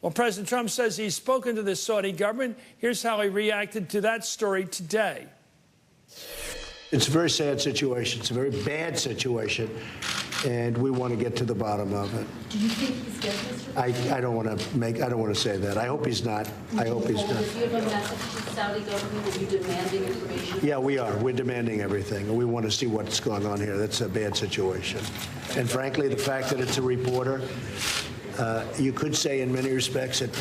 Well, President Trump says he's spoken to the Saudi government. Here's how he reacted to that story today. It's a very sad situation. It's a very bad situation, and we want to get to the bottom of it. Do you think he's guilty? I don't want to say that. I hope he's not. I hope he's not. Do you have a message to the Saudi government? Are you demanding information? Yeah, we are. We're demanding everything. We want to see what's going on here. That's a bad situation. And frankly, the fact that it's a reporter, you could say in many respects it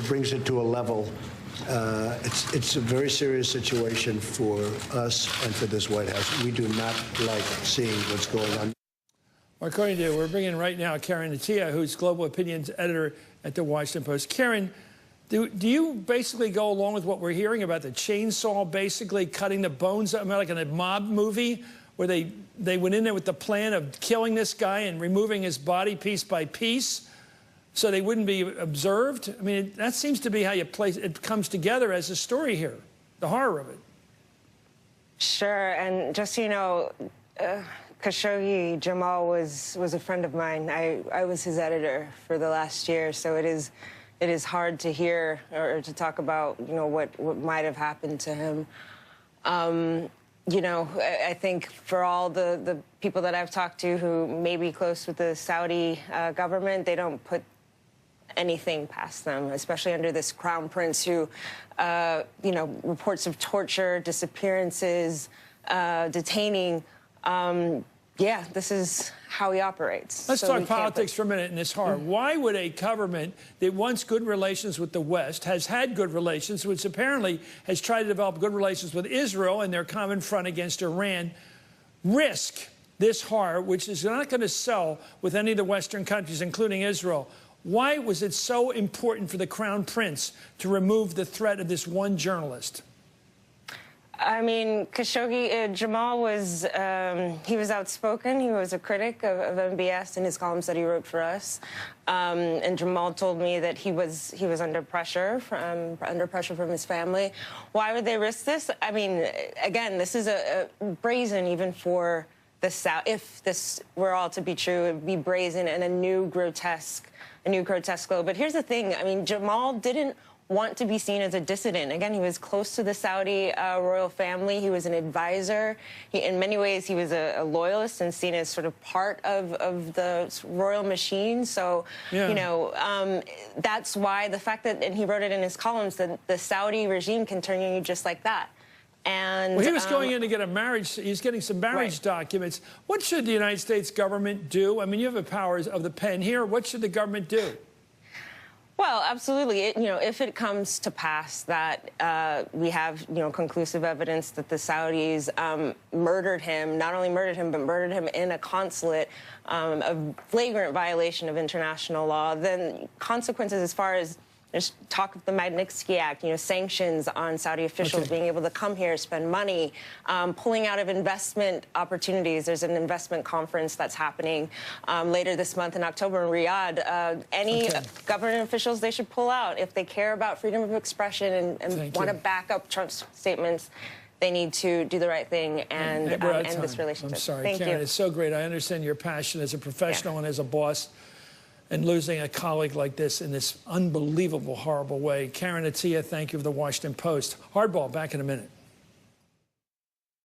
brings it to a level. It's a very serious situation for us and for this White House. We do not like seeing what's going on. According to, we're bringing right now Karen Attiah, who's global opinions editor at the Washington Post. Karen, do you basically go along with what we're hearing about the chainsaw basically cutting the bones, I mean, like in a mob movie where they went in there with the plan of killing this guy and removing his body piece by piece so they wouldn't be observed? I mean, that seems to be how you place it comes together as a story here, the horror of it. Sure, and just so you know, Khashoggi, Jamal was a friend of mine. I was his editor for the last year, so it is hard to hear or to talk about, you know, what might have happened to him. You know, I think for all the people that I've talked to who may be close with the Saudi government, they don't put anything past them, especially under this crown prince who, you know, reports of torture, disappearances, detaining. Yeah, this is how he operates. Let's talk politics for a minute in this horror. Why would a government that wants good relations with the West, has had good relations, which apparently has tried to develop good relations with Israel and their common front against Iran, risk this horror, which is not going to sell with any of the Western countries, including Israel? Why was it so important for the Crown Prince to remove the threat of this one journalist? I mean, Khashoggi, Jamal was, he was outspoken. He was a critic of MBS in his columns that he wrote for us. And Jamal told me that he was under pressure from his family. Why would they risk this? I mean, again, this is a brazen even for the South. If this were all to be true, it would be brazen and a new grotesque glow. But here's the thing. I mean, Jamal didn't want to be seen as a dissident. Again, he was close to the Saudi royal family. He was an advisor. In many ways, he was a loyalist and seen as sort of part of the royal machine. So, yeah, you know, that's why the fact that, and he wrote it in his columns, that the Saudi regime can turn on you just like that. And well, he was going in to get a marriage. He's getting some marriage documents. What should the United States government do? I mean, you have the powers of the pen here. What should the government do? Well, absolutely. You know, if it comes to pass that we have, you know, conclusive evidence that the Saudis murdered him, not only murdered him, but murdered him in a consulate, a flagrant violation of international law, then consequences as far as there's talk of the Magnitsky Act, you know, sanctions on Saudi officials being able to come here, spend money, pulling out of investment opportunities. There's an investment conference that's happening later this month in October in Riyadh. Any government officials, they should pull out. If they care about freedom of expression and want to back up Trump's statements, they need to do the right thing and end this relationship. I'm sorry, Thank Karen, you. it's so great. I understand your passion as a professional and as a boss, and losing a colleague like this in this unbelievable, horrible way. Karen Attiah, thank you, of the Washington Post. Hardball, back in a minute.